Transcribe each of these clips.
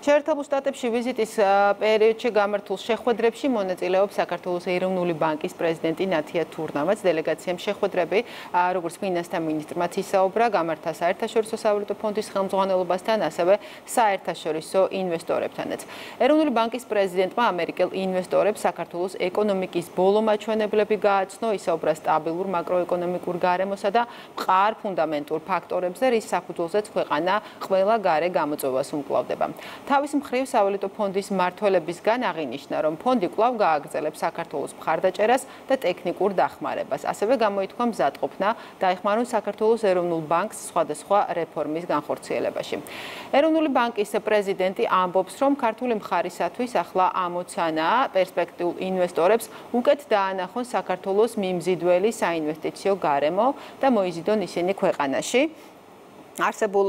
შეერთებულ შტატებში ვიზიტის პერიოდში გამართულ შეხვედრებში მონაწილეობს საქართველოს ეროვნული ბანკის პრეზიდენტი ნათია თურნავაც. დელეგაციამ შეხვედრები, როგორც ფინანსთა მინისტრმაც ისაუბრა, გამართა საერთაშორისო სავალუტო ფონდის ხელმძღვანელობასთან, ასევე საერთაშორისო ინვესტორებთანაც. ეროვნული ბანკის პრეზიდენტმა ამერიკელ ინვესტორებს საქართველოს ეკონომიკის ბოლო მაჩვენებლები გააცნო, ისაუბრა სტაბილურ მაკროეკონომიკურ გარემოსა და მყარ ფუნდამენტურ ფაქტორებზე, რის საფუძველზეც ქვეყანა ყველა გარე გამოწვევას უმკლავდება. თავის მხრივ სავალუტო ფონდის მმართველებისგან აღინიშნა, რომ ფონდი კვლავ გააგრძელებს საქართველოს მხარდაჭერას და ტექნიკურ დახმარებას. ასევე გამოითქვა მზადყოფნა დაეხმარონ საქართველოს ეროვნულ ბანკს სხვადასხვა რეფორმის განხორციელებაში. ეროვნული ბანკის პრეზიდენტი ამბობს, რომ ქართული მხარისათვის ახლა ამოცანაა პერსპექტიულ ინვესტორებს უკეთ დაანახონ საქართველოს მიმზიდველი საინვესტიციო გარემო და მოიზიდონ ისინი ქვეყანაში. არსებულ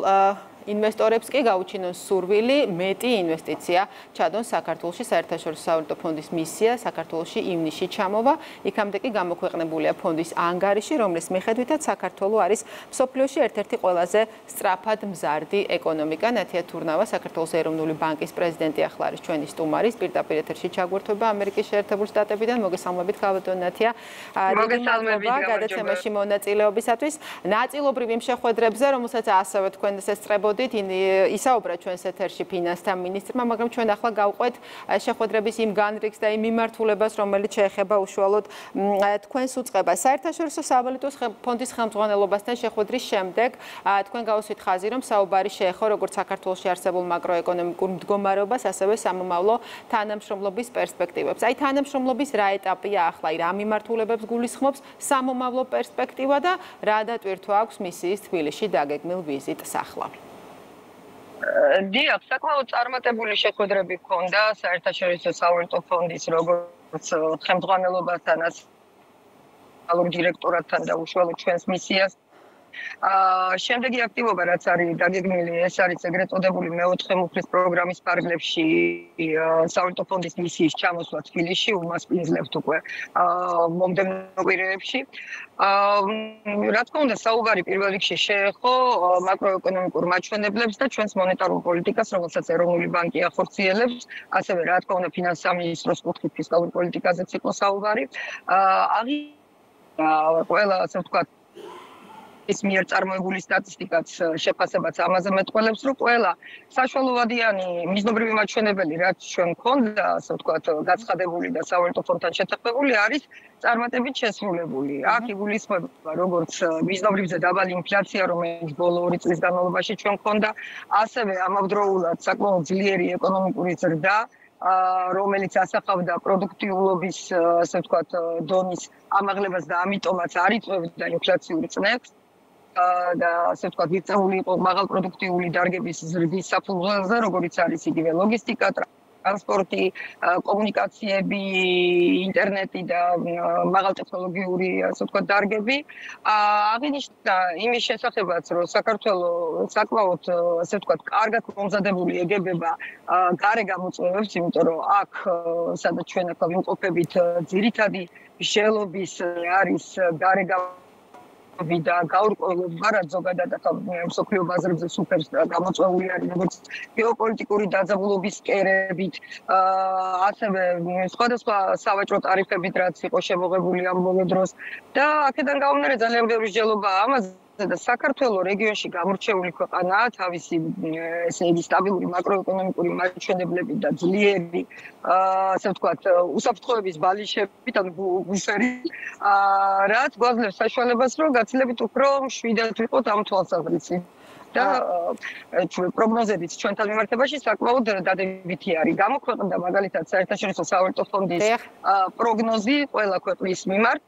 ინვესტორებს კი გაუჩინონ სურვილი მეტი ინვესტიცია ჩადონ საქართველოში. საერთაშორისო სავალუტო ფონდის მისია საქართველოში ივნისში ჩამოვა. იქამდე კი გამოქვეყნებულია ფონდის ანგარიში, რომლის მიხედვითაც საქართველო არის მსოფლიოში ერთ-ერთი ყველაზე სწრაფად მზარდი ეკონომიკა. ნათია თურნავა, საქართველოს ეროვნული ბანკის პრეზიდენტი, ახლა არის ჩვენი სტუმარის პირდაპირ ეთერში ჩაგვერთვება ამერიკის შეერთებულ შტატებიდან. მოგესალმებით, ქალბატონ ნათია. მოგესალმებით გადაცემაში მონაწილეობისათვის. ნაწილობრივ იმ შეხვედრებზე, რომელსაც ასევე თქვენ ესწრებოდით, ისაუბრა ჩვენს ეთერში ფინანსთა მინისტრმა, მაგრამ ჩვენ ახლა გავყვეთ შეხვედრების იმ განრიგს და იმ მიმართულებას, რომელიც შეეხება უშუალოდ თქვენს უწყებას. საერთაშორისო სავალუტო ფონდის ხელმძღვანელობასთან შეხვედრის შემდეგ თქვენ გავუსვით ხაზი, რომ საუბარი შეეხო როგორც საქართველოში არსებულ მაკროეკონომიკურ მდგომარეობას, ასევე სამომავლო თანამშრომლობის პერსპექტივებს. აი თანამშრომლობის რა ეტაპია ახლა, რა მიმართულებებს გულისხმობს სამომავლო პერსპექტივა და რა დატვირთვა აქვს მისიის თბილისში დაგეგმილ ვიზიტს ახლა? დიახ, საკმაოდ წარმატებული შეხვედრები ჰქონდა საერთაშორისო სავალუტო ფონდის როგორც ხელმძღვანელობასთან, გენერალურ დირექტორატთან და უშუალოდ ჩვენს მისიას. შემდეგი აქტივობა, რაც არის დაგეგმილი, ეს არის ეგრეთ წოდებული მეოთხე მუხლის პროგრამის ფარგლებში სავალუტო ფონდის მისიის ჩამოსვლა თბილისში, უმასპინძლებთ უკვე მომდევნო კვირებში. რა თქმა უნდა, საუბარი პირველ რიგში შეეხო მაკროეკონომიკურ მაჩვენებლებს და ჩვენს მონეტარულ პოლიტიკას, რომელსაც ეროვნული ბანკი ახორციელებს, ასევე რა თქმა უნდა, ფინანსთა მინისტროს კუთხით ფისკალურ პოლიტიკაზეც იყო საუბარი. ყველა, ასე ვთქვათ, ის მიერ წარმოებული სტატისტიკაც შეფასებაც ამაზე მეტყველებს, რომ ყველა საშუალოვადიანი მიზნობრივი მაჩვენებელი, რაც ჩვენ გქონდა, ასე ვთქვათ, გაცხადებული და სავალუტო ფონდთან შეთანხმებული, არის წარმატებით შესრულებული. აქ იგულისხმება როგორც მიზნობრივზე დაბალი ინფლაცია, რომელიც ბოლო 2 წლის განმავლობაში ჩვენ გქონდა, ასევე ამავდროულად საკმაოდ ძლიერი ეკონომიკური ზრდა, რომელიც ასახავდა პროდუქტიულობის, ასე ვთქვათ, დონის ამაღლებას და ამიტომაც არ იწვევდა ინფლაციურ წნეხს. და ასე ვთქვათ, მიღწეული იყო მაღალპროდუქტიული დარგების ზრდის საფუძველზე, როგორიც არის იგივე ლოგისტიკა, ტრანსპორტი, კომუნიკაციები, ინტერნეტი და მაღალტექნოლოგიური, ასე ვთქვათ, დარგები. აღინიშნა იმის შესახებაც, რომ საქართველოს საკმაოდ, ასე ვთქვათ, კარგად მომზადებული ეგებება გარე გამოწვევებს, იმიტომ რომ აქ, სადაც ჩვენ ახლა ვიმყოფებით, ძირითადი მსჯელობის არის გარე და გაურკვევება, რაც ზოგადად ახლა მსოფლიო ბაზრებზე სუპერ გამოწვეული არის, როგორც გეოპოლიტიკური დაძაბულობის კერებით, ასევე სხვადასხვა სავაჭრო ტარიფებით, რაც იყო შემოღებული ამ ბოლო დროს და აქედან გამომდინარე ძალიან ბევრი მსჯელობაა ამაზე. და საქართველოს რეგიონში გამორჩეული ქვეყანაა თავისი ესე იგი სტაბილური მაკროეკონომიკური მაჩვენებლებით და ძლიერი ასე ვთქვათ უსაფრთხოების ბალიშებით ან ბუფერი რაც გვაძლევს საშუალებას რომ გაცილებით უფრო მშვიდად ვიყოთ ამ თვალსაზრისით და პროგნოზებიც ჩვენთან მიმართებაში საკმაოდ დადებითი არის. გამოქვეყნდა მაგალითად საერთაშორისო სავალუტო ფონდის პროგნოზი ყველა ქვეყნის მიმართ,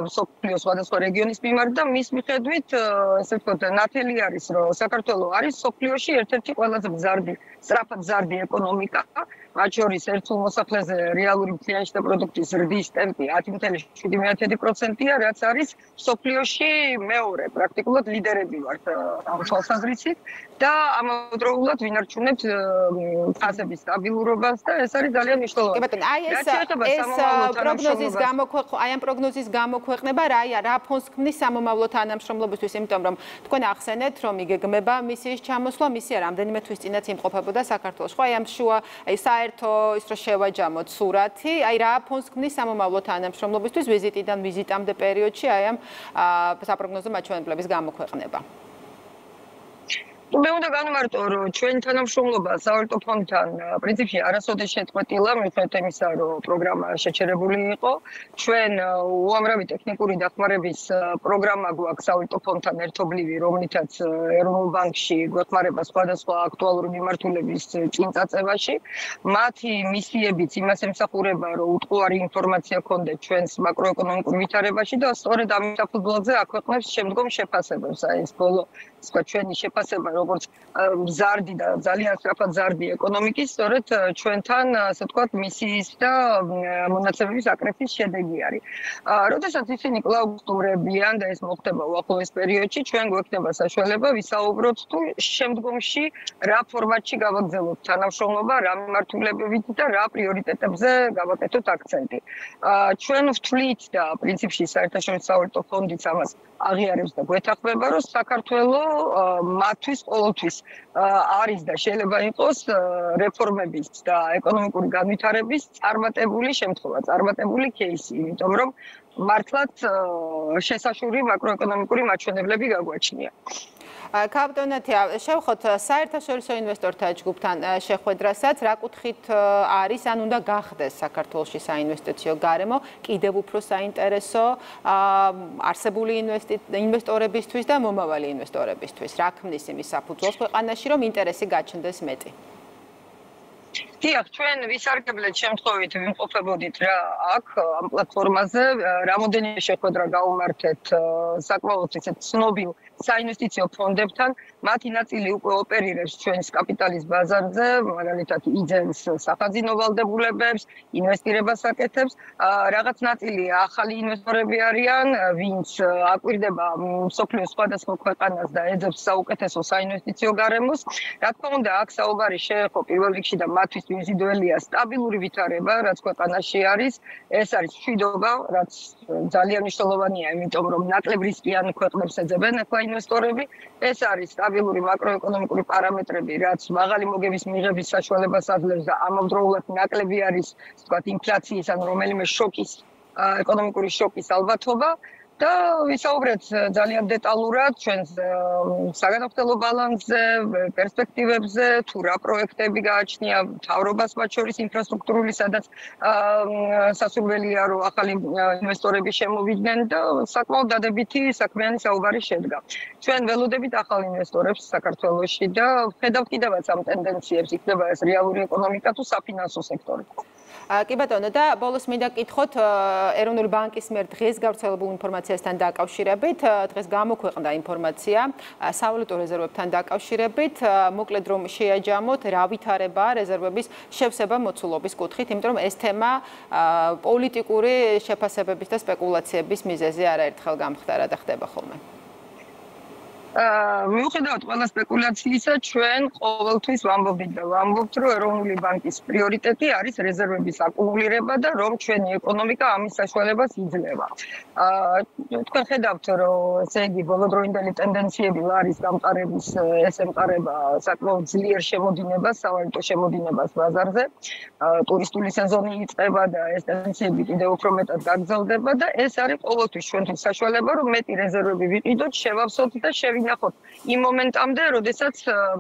მსოფლიოს სხვადასხვა რეგიონის მიმართ და მის მიხედვით, ასე ვთქვათ, ნათელი არის, რომ საქართველოს არის მსოფლიოში ერთ-ერთი ყველაზე მზარდი, სწრაფად მზარდი ეკონომიკა. მათ შორის ერთულ მოსახლეზე რეალური მთლიანში პროდუქტის ზრდის ტემპი 10.7%-ია, რაც არის მსოფლიოში მეორე, პრაქტიკულად ლიდერები ვართ ამ თვალსაზრისით. აზრიცით და ამავდროულად ვინარჩუნებთ ფასების სტაბილურობას და ეს არის ძალიან მნიშვნელოვანი. კი ბატონო, აი ამ პროგნოზის გამოქვეყნება რა ფონს ქმნის სამომავლო თანამშრომლობისთვის, იმიტომ რომ თქვენ ახსენეთ, რომ იგეგმება მისიის ჩამოსვლა, მისია რამდენიმე თვის წინაც იმყოფებოდა საქართველოს. ხო, აი ამ შუა, აი საერთო ის რომ შევაჯამოთ სურათი, აი რა ფონს ქმნის სამომავლო თანამშრომლობისთვის ვიზიტიდან ვიზიტამდე პერიოდში აი ამ საპროგნოზო მაჩვენებლების გამოქვეყნება. მე უნდა განვმარტო, რომ ჩვენი თანამშრომლობა საავადმყოფო ფონდთან პრინციპში არასოდეს შეწყვეტილა, მიუხედავად იმისა, რომ პროგრამა შეჩერებული იყო. ჩვენ უამრავი ტექნიკური დახმარების პროგრამა გვაქვს საავადმყოფო ფონდთან ერთობლივი, რომლითაც ეროვნულ ბანკში გვეხმარება სხვადასხვა აქტუალური მიმართულების წინწაწევაში. მათი მისიებიც იმას ემსახურება, რომ უტყუარი ინფორმაცია გქონდეთ ჩვენს მაკროეკონომიკურ ვითარებაში და სწორედ ამის საფუძველზე აქვეყნებს შემდგომ შეფასებებს. აი ეს ბოლო სხვა ჩვენი შეფასება როგორც მზარდი და ძალიან სწრაფად მზარდი ეკონომიკის, სწორედ ჩვენთან, ასე ვთქვათ, მისიის და მონაცემების აკრეფის შედეგი არის. როდესაც ისინი კვლავ გსტუმრებიან და ეს მოხდება უახლოეს პერიოდში, ჩვენ გვექნება საშუალება ვისაუბროთ თუ შემდგომში რა ფორმატში გავაგრძელებთ თანამშრომლობა, რა მიმართულებებით და რა პრიორიტეტებზე გავაკეთოთ აქცენტი. ჩვენ ვთვლით და პრინციპში საერთაშორისო საავადმყოფო ფონდიც ამას აღიარებს და გვეთანხმება, რომ საქართველო მათთვის ყოველთვის არის და შეიძლება იყოს რეფორმების და ეკონომიკური განვითარების წარმატებული შემთხვევა, წარმატებული кейსი, იმიტომ რომ მართლაც შესაშური მაკროეკონომიკური მაჩვენებლები გაგვაჩნია. კაპიტონეთი, შევხოთ საერთაშორისო ინვესტორთა ჯგუფთან შეხვედრასაც, რა კუთხით არის, ან უნდა გახდეს საქართველოში საინვესტიციო გარემო, კიდევ უფრო საინტერესო არსებული ინვესტორებისთვის და მომავალი ინვესტორებისთვის, რა ქმნის იმის საფუძველს ქვეყანაში, რომ ინტერესი გაჩნდეს მეტი? დიახ, ჩვენ ვისარგებლეთ შემთხვევით ვიმყოფებოდით რა აქ ამ პლატფორმაზე, რამოდენიმე შეხვედრა გავუმართეთ საკმაოდ ისეთ ცნობილ საინვესტიციო ფონდებთან, მათი ნაწილი უკვე ოპერირებს ჩვენს კაპიტალის ბაზარზე, მაგალითად იძენს სახაზინო ვალდებულებებს, ინვესტირებას აკეთებს, რაღაც ნაწილი ახალი ინვესტორები არიან, ვინც აკვირდება მსოფლიოს სხვადასხვა ქვეყანას და ეძებს საუკეთესო საინვესტიციო გარემოს. რა თქმა უნდა, აქ საუბარი შეეხო პირველ რიგში და მათთვის მიზიდველია სტაბილური ვითარება, რაც ქვეყანაში არის. ეს არის მშვიდობა, რაც ძალიან მნიშვნელოვანია, იმიტომ რომ ნაკლებ რისკიან ქვეყნებს ეძებენ ახლა ინვესტორები. ეს არის სტაბილური მაკროეკონომიკური პარამეტრები, რაც მაღალი მოგების მიღების საშუალებას აძლევს და ამავდროულად ნაკლები არის, ვთქვათ, ინფლაციის ან რომელიმე შოკის, ეკონომიკური შოკის ალბათობა. და ვისაუბრეთ ძალიან დეტალურად ჩვენს საგანახსნელო ბალანსზე, პერსპექტივებზე, თუ რა პროექტები გააჩნია მთავრობას მათ შორის ინფრასტრუქტურული, სადაც სასურველია, რომ ახალი ინვესტორები შემოვიდნენ და საკმაოდ დადებითი საქმიანი საუბარი შედგა. ჩვენ ველოდებით ახალ ინვესტორებს საქართველოში და ხედავთ კიდევაც ამ ტენდენციებს, იქნება ეს რეალური ეკონომიკა თუ საფინანსო სექტორი. კი ბატონო, და ბოლოს მინდა კითხოთ ეროვნული ბანკის მიერ დღეს გავრცელებულ ინფორმაციასთან დაკავშირებით, დღეს გამოქვეყნდა ინფორმაცია სავალუტო რეზერვებთან დაკავშირებით, მოკლედ რომ შეაჯამოთ რა ვითარებაა რეზერვების შევსება მოცულობის კუთხით, იმიტომ რომ ეს თემა პოლიტიკური შეფასებების და სპეკულაციების მიზეზი არაერთხელ გამხდარა და ხდება ხოლმე. მიუხედავად ყველა სპეკულაციისა, ჩვენ ყოველთვის ვამბობთ და ვამბობთ, რომ ეროვნული ბანკის პრიორიტეტი არის რეზერვების აკუმულირება და რომ ჩვენი ეკონომიკა ამის საშუალებას იძლევა. თქვენ ხედავთ, რომ ესე იგი ბოლოდროინდელი ტენდენციები ლარის გამყარების ეს ემყარება საკმაოდ ძლიერ შემოდინებას, სავალუტო შემოდინებას ბაზარზე. ტურისტული სეზონი იწყება და ეს ტენდენციები კიდევ უფრო მეტად გაგრძელდება და ეს არის ყოველთვის ჩვენთვის საშუალება, რომ მეტი რეზერვები ვიყიდოთ, შევავსოთ და შევინახოთ იმ მომენტამდე, როდესაც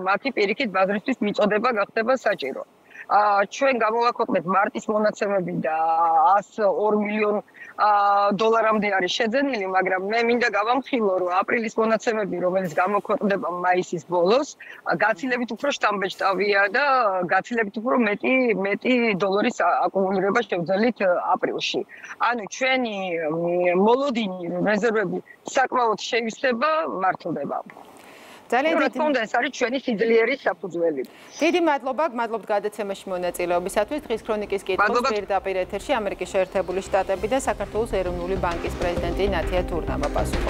მათი პირიქით ბაზრისთვის მიწოდება გახდება საჭირო. ჩვენ გამოვაქვეყნეთ მარტის მონაცემები და 102 მილიონ დოლარამდე არის შეძენილი, მაგრამ მე მინდა გავამხილო, რომ აპრილის მონაცემები, რომელიც გამოქვეყნდება მაისის ბოლოს, გაცილებით უფრო შთამბეჭდავია და გაცილებით უფრო მეტი დოლარის აკუმულირება შევძელით აპრილში. ანუ ჩვენი მოლოდინი რეზერვები საკმაოდ შეივსება მართლდება. ძალიან დიდი მადლობა, ეს არის ჩვენი სიძლიერის საფუძველი. დიდი მადლობა, გმადლობთ გადაცემაში მონაწილეობისათვის. დღის ქრონიკის კითხვის პირდაპირ ეთერში ამერიკის შეერთებული შტატები და საქართველოს ეროვნული ბანკის პრეზიდენტი ნათია თურნავა პასუხობს.